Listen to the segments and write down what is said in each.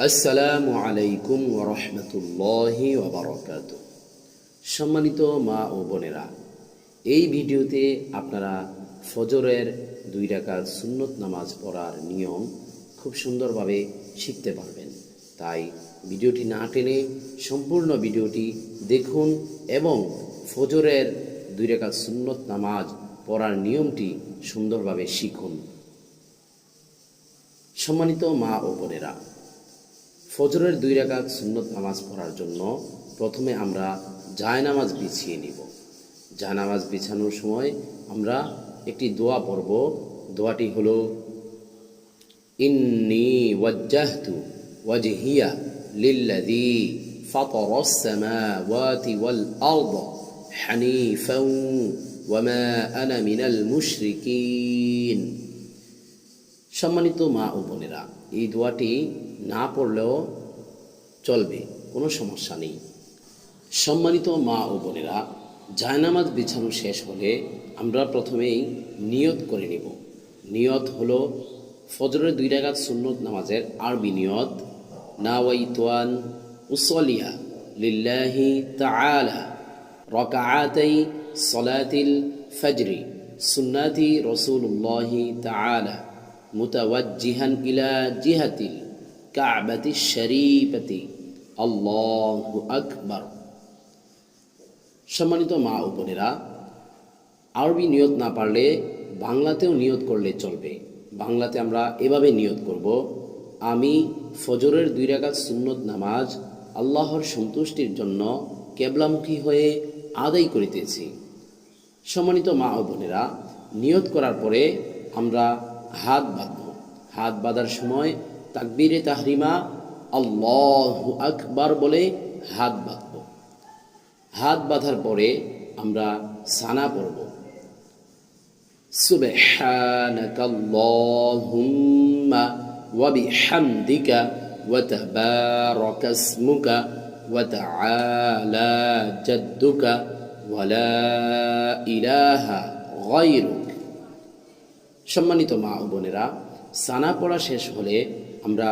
আসসালামু আলাইকুম ওয়া রাহমাতুল্লাহি ওয়া বারাকাতুহু। সম্মানিত মা ও বোনেরা, এই ভিডিওতে আপনারা ফজরের 2 রাকাত সুন্নত নামাজ পড়ার নিয়ম খুব সুন্দরভাবে শিখতে পারবেন। তাই ভিডিওটি না টেনে সম্পূর্ণ ভিডিওটি দেখুন এবং ফজরের 2 রাকাত সুন্নত নামাজ পড়ার নিয়মটি সুন্দরভাবে শিখুন। সম্মানিত মা ও বোনেরা, ফজরের 2 রাকাত সুন্নত নামাজ পড়ার জন্য প্রথমে আমরা জায়নামাজ বিছিয়ে নিব। জায়নামাজ বিছানোর সময় আমরা একটি দোয়া পড়ব। দোয়াটি হলো, ইন্নী ওয়াজ্জাহতু ওয়াজহিয়া লিল্লাযী ফাতারাস সামাওয়াতি ওয়াল আরদ হানিফান ওয়া মা আনা মিনাল মুশরিকিন। সম্মানিত মা ও বোনেরা, এই দোয়াটি না পড়লেও চলবে, কোনো সমস্যা নেই। সম্মানিত মা ও বোনেরা, জায়নামাজ বিছানো শেষ হলে আমরা প্রথমেই নিয়ত করে নেব। নিয়ত হলো ফজরের 2 রাকাত সুন্নত নামাজের আরবি নিয়ত, নাওয়াইতু আন উসাল্লিয়া লিল্লাহি তাআলা রাকাআতাই সালাতিল ফজরি সুন্নাতি রাসূলুল্লাহি তাআলা মুতাওয়াজ্জিহান ইলা জিহাতিল কাবাতিশ শরীফাতি আল্লাহু আকবার। সম্মানিত মা ও বোনেরা, আরবি নিয়ত না পারলে বাংলাতেও নিয়ত করলে চলবে। বাংলাতে আমরা এভাবে নিয়ত করব, আমি ফজরের 2 রাকাত সুন্নত নামাজ আল্লাহর সন্তুষ্টির জন্য কেবলামুখী হয়ে আদায় করিতেছি। সম্মানিত মা ও বোনেরা, নিয়ত করার পরে আমরা হাত বাঁধব। হাত বাঁধার সময় তাকবীরে তাহরিমা আল্লাহু আকবার বলে হাত বাঁধব। হাত বাঁধার পরে আমরা সানা পড়ব, সুবহানাকাল্লাহুম্মা ওয়া বিহামদিকা ওয়া তাবারাকা ইসমুকা ওয়া তাআলা জাদ্দুকা ওয়া লা ইলাহা গায়রুক। সম্মানিত মা ও বোনেরা, সানা পড়া শেষ হলে আমরা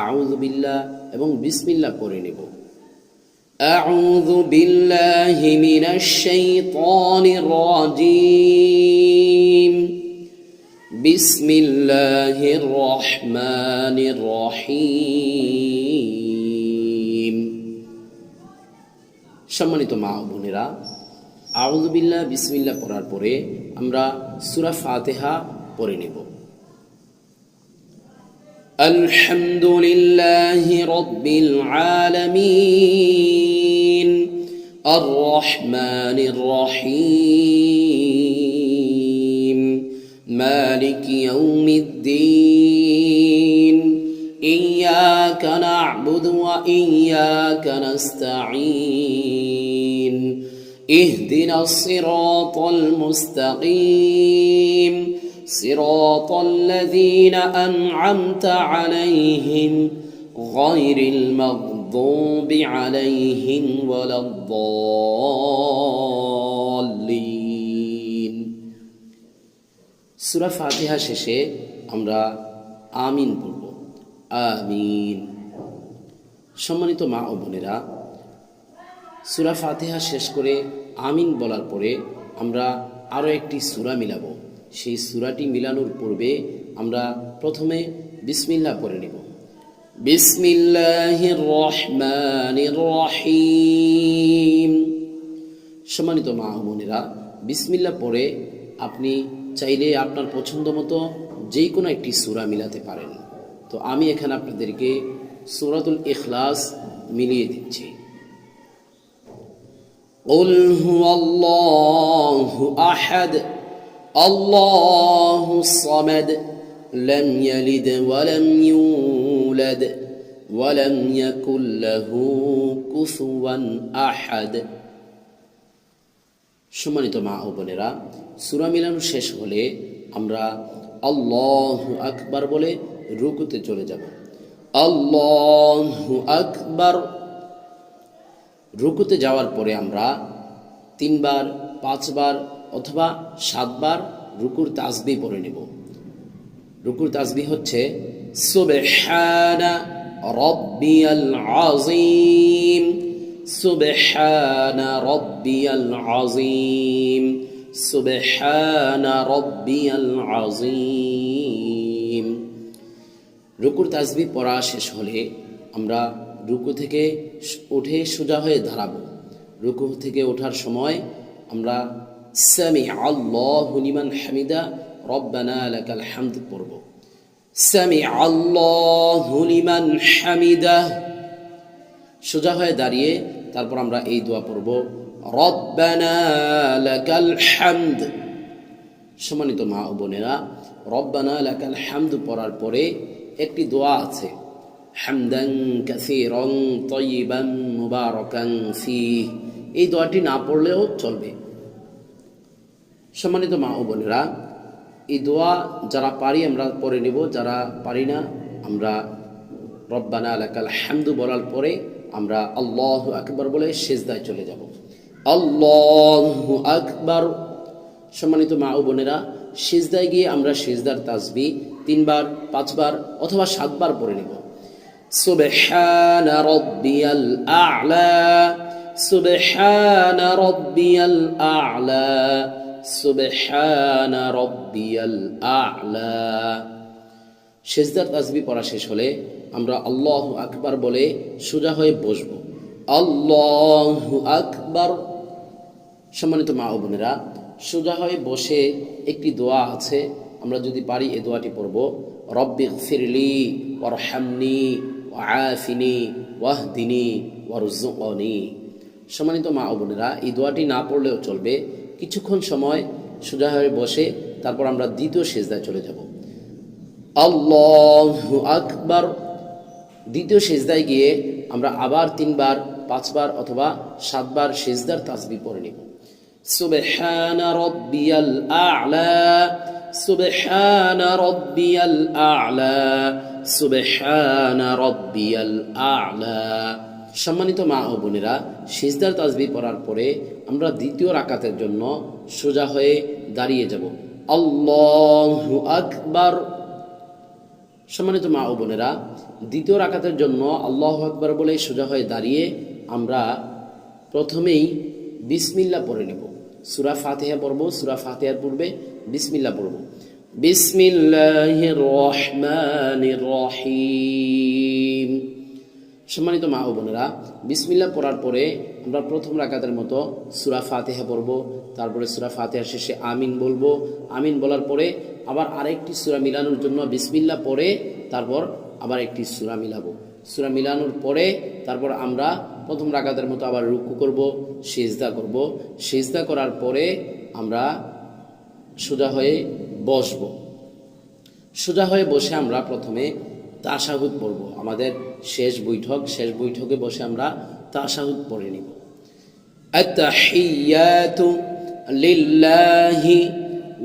আউযু বিল্লাহ এবং বিসমিল্লাহ পড়ে নেব। আউযু বিল্লাহি মিনাশ শাইতানির রাজীম, বিসমিল্লাহির রহমানির রহিম। সম্মানিত মা ও বোনেরা, আউযু বিল্লাহ বিসমিল্লাহ পড়ার পরে আমরা সূরা ফাতিহা পড়ে নেব। আলহামদুলিল্লাহি রাব্বিল আলামিন আর রহমানির রহিম মালিকি ইয়াউমিদ্দিন ইয়্যাকা না'বুদু ওয়া ইয়্যাকা নাস্তাঈন ইহদিনাস সিরাতাল মুস্তাকিম صراط الذين أنعمت عليهم غير المغضوب عليهم ولا الضالين। সূরা ফাতিহা শেষে আমরা আমিন বলব, আমিন। সম্মানিত মা ও বোনেরা, সূরা ফাতিহা শেষ করে আমিন বলার পরে আমরা আরও একটি সূরা মিলাবো। সেই সূরাটি মিলানোর পূর্বে আমরা প্রথমে বিসমিল্লাহ পড়ে নিব। বিসমিল্লাহির রহমানির রহিম। সম্মানিত মা ও বোনেরা, বিসমিল্লাহ পড়ে আপনি চাইলে আপনার পছন্দ মতো যে কোনো একটি সূরা মিলাতে পারেন। তো আমি এখানে আপনাদেরকে সূরাতুল ইখলাস মিলিয়ে দিচ্ছি। কুল হুয়াল্লাহু আহাদ আল্লাহুস সামাদ লাম ইয়ালিদ ওয়া লাম ইউলাদ ওয়া লাম ইয়াকুল লাহু কুফুয়ান আহাদ। সম্মানিত মা ও বোনেরা, সূরা মিলানো শেষ হলে আমরা আল্লাহু আকবার বলে রুকুতে চলে যাব। আল্লাহু আকবার। রুকুতে যাওয়ার পরে আমরা 3 বার, 5 বার অথবা 7 বার রুকুর তাসবিহ পড়ে নেব। রুকুর তাসবিহ হচ্ছে সুবহানা রব্বিয়াল আযীম সুবহানা রব্বিয়াল আযীম সুবহানা রব্বিয়াল আযীম। রুকুর তাসবিহ পড়া শেষ হলে আমরা রুকু থেকে উঠে সোজা হয়ে দাঁড়াবো। রুকু থেকে ওঠার সময় আমরা সামি আল্লাহু লিমান হামিদা রব্বানা লাকাল হামদ পড়ব। সামি আল্লাহু লিমান হামিদা। সোজা হয়ে দাঁড়িয়ে তারপর আমরা এই দোয়া পড়ব, রব্বানা লাকাল হামদ। সম্মানিত মা ও বোনেরা, রব্বানা লাকাল হামদ পড়ার পরে একটি দোয়া আছে, হামদান কাসীরান তাইয়িবান মুবারাকান ফীহ। এই দোয়াটি না পড়লেও চলবে। সম্মানিত মা ও বোনেরা, এই দোয়া যারা পারি আমরা পড়ে নেব, যারা পারি না আমরা রব্বানা লাকাল হামদু বলার পরে আমরা আল্লাহু আকবার বলে সিজদায় চলে যাব। আল্লাহু আকবার। সম্মানিত মা ও বোনেরা, সিজদায় গিয়ে আমরা সিজদার তাসবিহ 3 বার, 5 বার অথবা 7 বার পড়ে নেব। সুবহানা রাব্বিয়াল আ'লা সুবহানা রাব্বিয়াল আ'লা সুবহানা রাব্বিয়াল আ'লা। সিজদার তাসবিহ পড়া শেষ হলে আমরা আল্লাহু আকবার বলে সোজা হয়ে বসব। আল্লাহু আকবার। সম্মানিত মা ও বোনেরা, সোজা হয়ে বসে একটি দোয়া আছে, আমরা যদি পারি এই দোয়াটি পড়ব, রব্বিগফিরলি ওয়ারহামনি ওয়াআফিনি ওয়াহদিনি ওয়ারযুকনি। সম্মানিত মা ও বোনেরা, এই দোয়াটি না পড়লেও চলবে। কিছুক্ষণ সময় সোজা হয়ে বসে তারপর আমরা দ্বিতীয় সিজদায় চলে যাব। আল্লাহু আকবার। দ্বিতীয় সিজদায় গিয়ে আমরা আবার 3 বার, 5 বার অথবা 7 বার সিজদার তাসবিহ পড়ে নিব। সুবহানা রাব্বিয়াল আ'লা সুবহানা রাব্বিয়াল আ'লা সুবহানা রাব্বিয়াল আ'লা। সম্মানিত মা ও বোনেরা, সিজদার তাসবিহ পড়ার পরে আমরা দ্বিতীয় রাকাতের জন্য সোজা হয়ে দাঁড়িয়ে যাব। আল্লাহু আকবার। সম্মানিত মা ও বোনেরা, দ্বিতীয় রাকাতের জন্য আল্লাহু আকবার বলে সোজা হয়ে দাঁড়িয়ে আমরা প্রথমেই বিসমিল্লাহ পড়ে নেব। সূরা ফাতিহা পড়ব। সূরা ফাতিহার পূর্বে বিসমিল্লাহ পড়ব। বিসমিল্লাহির রহমানির রহিম। সম্মানিত মা ও বোনেরা, বিসমিল্লাহ পড়ার পরে আমরা প্রথম রাকাতের মতো সূরা ফাতিহা পড়ব। তারপরে সূরা ফাতিহার শেষে আমিন বলবো। আমিন বলার পরে আবার আরেকটি সূরা মিলানোর জন্য বিসমিল্লাহ পড়ে তারপর আবার একটি সূরা মিলাবো। সূরা মিলানোর পরে তারপর আমরা প্রথম রাকাতের মতো আবার রুকু করব, সিজদা করব। সিজদা করার পরে আমরা সোজা হয়ে বসব। সোজা হয়ে বসে আমরা প্রথমে তাশাহুদ পড়ব। আমাদের শেষ বৈঠকে বসে আমরা তাশাহুদ পড়ে নিব। আত-তাহিয়াতু লিল্লাহি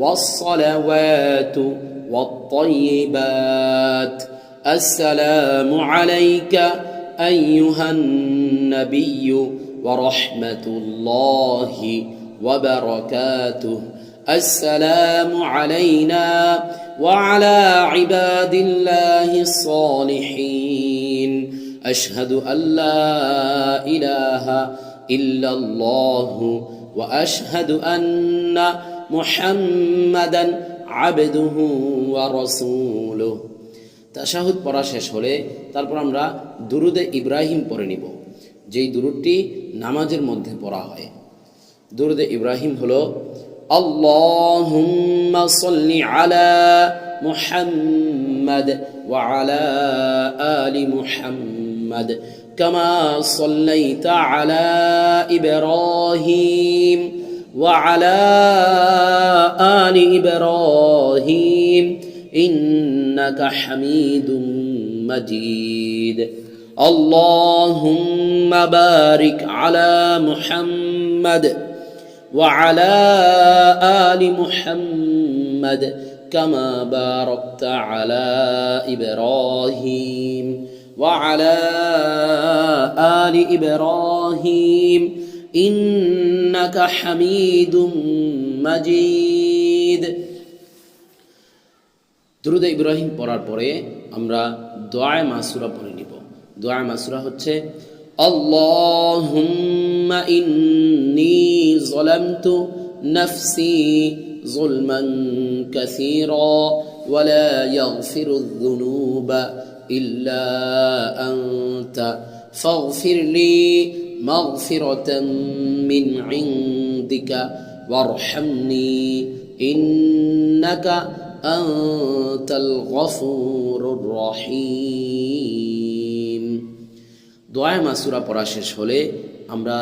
ওয়াস-সালাওয়াতু ওয়াত-তাইয়িবাত। আসসালামু আলাইকা আইয়ুহান নাবিয়্যু ওয়া রাহমাতুল্লাহি ওয়া বারাকাতুহু। আসসালামু আলাইনা وعلى عباد الله الصالحين أشهد أن لا إله إلا الله وأشهد أن محمدا عبده ورسوله। তাশাহুদ পড়া শেষ হলে তারপর আমরা দুরুদে ইব্রাহিম পড়ে নিব, যেই দুরুদটি নামাজের মধ্যে পড়া হয়। দুরুদে ইব্রাহিম হলো اللهم صل على محمد وعلى آل محمد كما صليت على إبراهيم وعلى آل إبراهيم إنك حميد مجيد. اللهم بارك على محمد وعلى آل محمد كما باركت على إبراهيم وعلى آل إبراهيم إنك حميد مجيد. দুরূদ ইব্রাহিম পড়ার পরে আমরা দোয়া মাসুরা পড়ে নিব। দোয়া মাসুরা হচ্ছে আল্লাহুম্মা ইন্নী যালামতু নাফসি যুলমান কাসীরা ওয়া লা ইয়াগফিরুয যুনুবা ইল্লা আনতা ফাগফির লি মাগফিরাতাম মিন ইনদিকা ওয়ারহামনি ইন্নাকা আনতাল গফুরুর রহিম। দোয়া মাসুরা পড়া শেষ হলে আমরা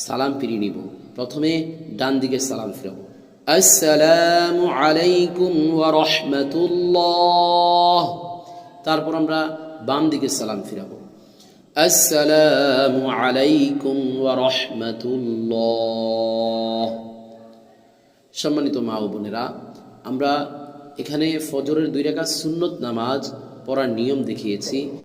সালাম ফিরিয়ে নিব। প্রথমে ডান দিকে সালাম ফিরাবো, আসসালামু আলাইকুম ওয়া রাহমাতুল্লাহ। তারপর আমরা বাম দিকে সালাম ফিরাবো, আসসালামু আলাইকুম ওয়া রাহমাতুল্লাহ। সম্মানিত মা ও বোনেরা, আমরা এখানে ফজরের 2 রাকাত সুন্নত নামাজ পড়ার নিয়ম দেখিয়েছি।